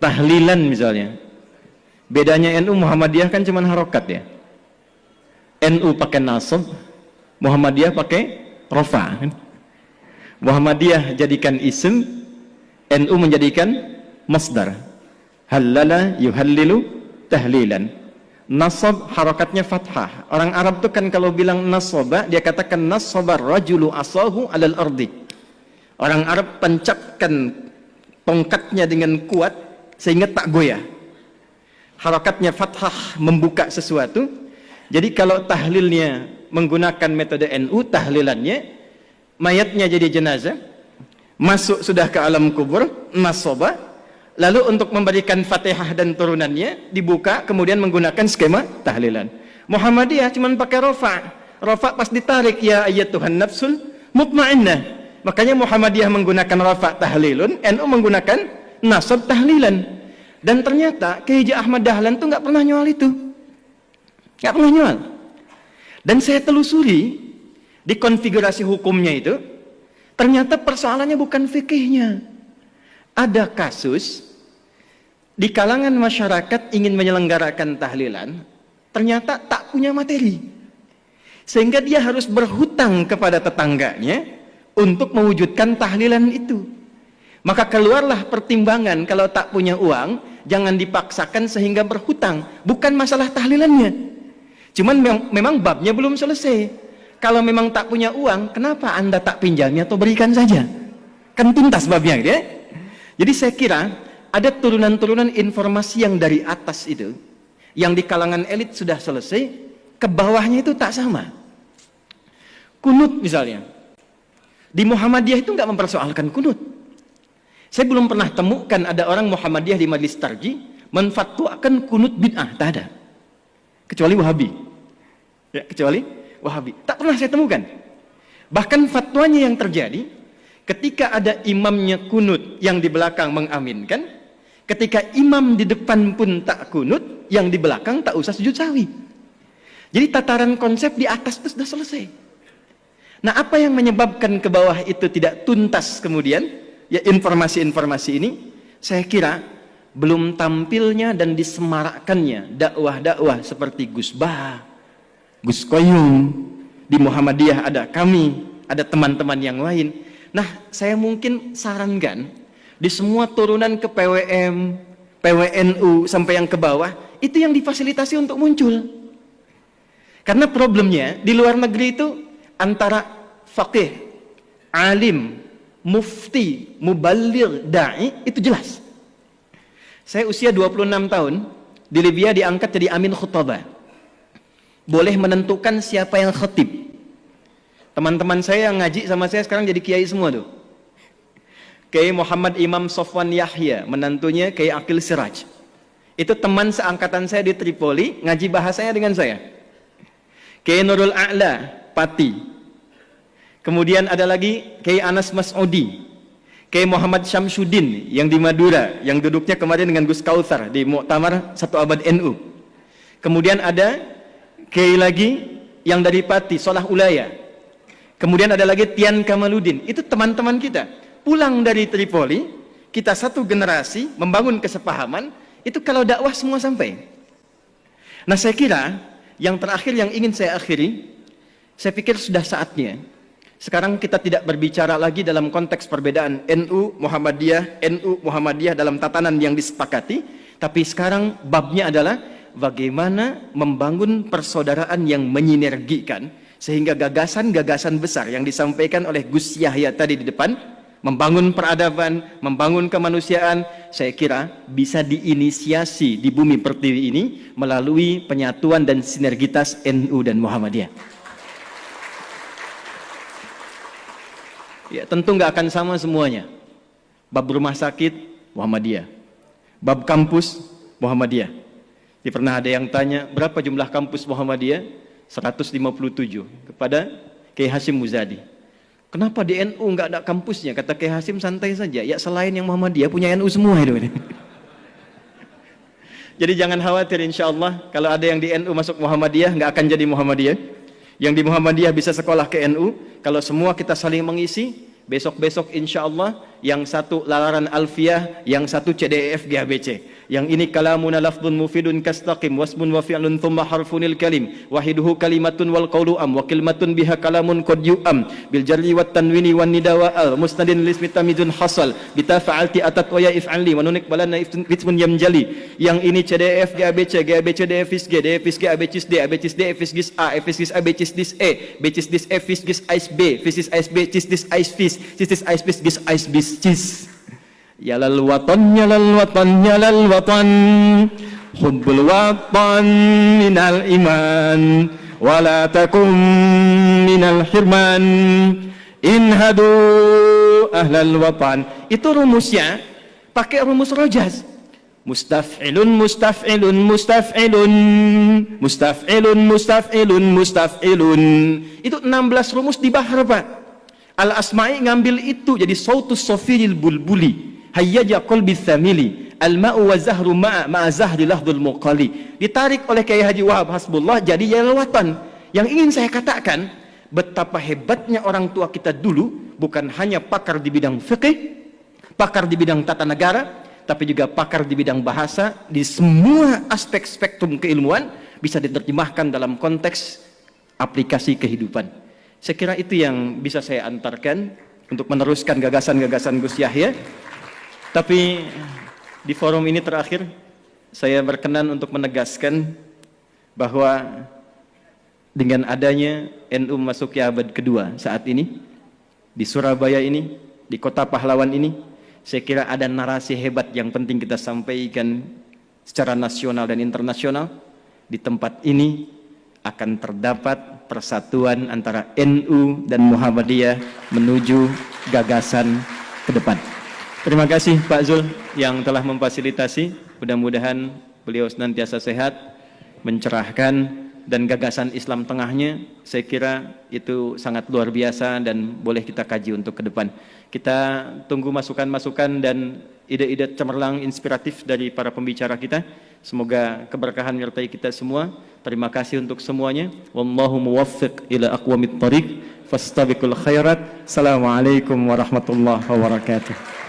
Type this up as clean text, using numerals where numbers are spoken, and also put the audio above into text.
tahlilan misalnya. Bedanya NU Muhammadiyah kan cuma harokat ya. NU pakai nasab, Muhammadiyah pakai rofa. Muhammadiyah jadikan isim, NU menjadikan masdar. Halala yuhallilu tahlilan. Nasab harokatnya fathah. Orang Arab tuh kan kalau bilang nasaba, dia katakan nasabar rajulu asahu alal ardi. Orang Arab tancapkan tongkatnya dengan kuat sehingga tak goyah. Harokatnya fathah membuka sesuatu. Jadi kalau tahlilnya menggunakan metode NU, tahlilannya mayatnya jadi jenazah, masuk sudah ke alam kubur, nasaba, lalu untuk memberikan Fatihah dan turunannya dibuka, kemudian menggunakan skema tahlilan. Muhammadiyah cuma pakai rofa. Rofa pas ditarik, ya ayyatuhan nafsul mutmainnah. Makanya Muhammadiyah menggunakan rofa tahlilun, NU menggunakan nasab tahlilan. Dan ternyata Kiai Ahmad Dahlan tuh nggak pernah nyual itu, nggak pernah nyual. Dan saya telusuri di konfigurasi hukumnya itu, ternyata persoalannya bukan fikihnya. Ada kasus di kalangan masyarakat ingin menyelenggarakan tahlilan, ternyata tak punya materi, sehingga dia harus berhutang kepada tetangganya untuk mewujudkan tahlilan itu. Maka keluarlah pertimbangan, kalau tak punya uang jangan dipaksakan sehingga berhutang. Bukan masalah tahlilannya, cuman memang babnya belum selesai. Kalau memang tak punya uang, kenapa Anda tak pinjamnya atau berikan saja? Kan tuntas babnya gitu ya. Jadi saya kira ada turunan-turunan informasi yang dari atas itu, yang di kalangan elit sudah selesai, ke bawahnya itu tak sama. Kunut misalnya, di Muhammadiyah itu nggak mempersoalkan kunut. Saya belum pernah temukan ada orang Muhammadiyah di Majelis Tarjih menfatwakan kunut bid'ah, tak ada. Kecuali Wahabi. Ya, kecuali Wahabi. Tak pernah saya temukan. Bahkan fatwanya yang terjadi ketika ada imamnya kunut yang di belakang mengaminkan, ketika imam di depan pun tak kunut, yang di belakang tak usah sujud sahwi. Jadi tataran konsep di atas itu sudah selesai. Nah, apa yang menyebabkan ke bawah itu tidak tuntas kemudian? Ya, informasi-informasi ini saya kira belum tampilnya dan disemarakkannya dakwah-dakwah seperti Gus Bah, Gus Koyum. Di Muhammadiyah ada kami, ada teman-teman yang lain. Nah, saya mungkin sarankan di semua turunan ke PWM, PWNU sampai yang ke bawah, itu yang difasilitasi untuk muncul. Karena problemnya di luar negeri itu antara faqih, alim, mufti, muballigh, da'i itu jelas. Saya usia 26 tahun, di Libya diangkat jadi amin khutbah. Boleh menentukan siapa yang khatib. Teman-teman saya yang ngaji sama saya sekarang jadi kiai semua tuh. Kiai Muhammad Imam Sofwan Yahya, menantunya Kiai Aqil Siraj. Itu teman seangkatan saya di Tripoli, ngaji bahasanya dengan saya. Kiai Nurul A'la, Pati. Kemudian ada lagi Kiai Anas Mas'udi, Kiai Muhammad Syamsuddin yang di Madura, yang duduknya kemarin dengan Gus Kautsar di Muktamar 1 Abad NU. Kemudian ada Kiai lagi yang dari Pati, Solah Ulaya. Kemudian ada lagi Tian Kamaluddin. Itu teman-teman kita. Pulang dari Tripoli, kita satu generasi membangun kesepahaman, itu kalau dakwah semua sampai. Nah, saya kira yang terakhir yang ingin saya akhiri, saya pikir sudah saatnya sekarang kita tidak berbicara lagi dalam konteks perbedaan NU Muhammadiyah dalam tatanan yang disepakati, tapi sekarang babnya adalah bagaimana membangun persaudaraan yang menyinergikan sehingga gagasan-gagasan besar yang disampaikan oleh Gus Yahya tadi di depan, membangun peradaban, membangun kemanusiaan, saya kira bisa diinisiasi di bumi pertiwi ini melalui penyatuan dan sinergitas NU dan Muhammadiyah. Ya, tentu nggak akan sama semuanya. Bab rumah sakit, Muhammadiyah. Bab kampus, Muhammadiyah. Jadi pernah ada yang tanya, berapa jumlah kampus Muhammadiyah? 157 kepada Kiai Hasyim Muzadi. Kenapa di NU nggak ada kampusnya? Kata Kiai Hasyim, santai saja. Ya, selain yang Muhammadiyah punya NU semua itu. Jadi jangan khawatir, insya Allah kalau ada yang di NU masuk Muhammadiyah nggak akan jadi Muhammadiyah. Yang di Muhammadiyah bisa sekolah ke NU. Kalau semua kita saling mengisi, besok-besok insya Allah yang satu lalaran alfiyah, yang satu CDEF GABC. Yang ini kalamuna lafdun mufidun kastaqim wasmun wa fi'lun thumma harfunil kalim wahiduhu kalimatun wal qawlu am wa kalimatun biha kalamun qad yu'am bil jarri wat tanwini wan nida wa al musnadin lismi tamizun hasal bita fa'alti atat wa ya if'ali wa nunik balana ismun yamjali. Yang ini CDF GABC, GABC DFIS G, DFIS G ABCIS D, ABCIS D FIS A, FIS ABCIS dis E, BCIS dis E FIS gis ais B, FIS ais B cis dis ais FIS, cis dis ais FIS gis ais bis cis. Ya lal watan, ya lal watan, ya lal watan, hubbul watan minal iman, wala takum minal hirman, inhadu ahlal watan. Itu rumusnya pakai rumus rojaz. Mustaf'ilun, mustaf'ilun, mustaf'ilun, mustaf'ilun, mustaf'ilun, mustaf'ilun. Itu 16 rumus di bahar, Pak. Al-Asma'i ngambil itu jadi sautus sofiril bulbuli. Hayyaja qalbi thamili al-ma'u wa zahru ma'a zahri lahdul muqali. Ditarik oleh Kiai Haji Wahab Hasbullah jadi yalawatan. Yang ingin saya katakan, betapa hebatnya orang tua kita dulu, bukan hanya pakar di bidang fikih, pakar di bidang tata negara, tapi juga pakar di bidang bahasa. Di semua aspek spektrum keilmuan bisa diterjemahkan dalam konteks aplikasi kehidupan. Saya kira itu yang bisa saya antarkan untuk meneruskan gagasan-gagasan Gus Yahya. Tapi di forum ini terakhir saya berkenan untuk menegaskan bahwa dengan adanya NU memasuki abad kedua saat ini di Surabaya ini, di kota pahlawan ini, saya kira ada narasi hebat yang penting kita sampaikan secara nasional dan internasional. Di tempat ini akan terdapat persatuan antara NU dan Muhammadiyah menuju gagasan ke depan. Terima kasih Pak Zul yang telah memfasilitasi. Mudah-mudahan beliau senantiasa sehat, mencerahkan, dan gagasan Islam tengahnya saya kira itu sangat luar biasa dan boleh kita kaji untuk ke depan. Kita tunggu masukan-masukan dan ide-ide cemerlang inspiratif dari para pembicara kita. Semoga keberkahan menyertai kita semua. Terima kasih untuk semuanya. Wallahu muwaffiq ila aqwamit thariq fastabiqul khairat. Assalamualaikum warahmatullahi wabarakatuh.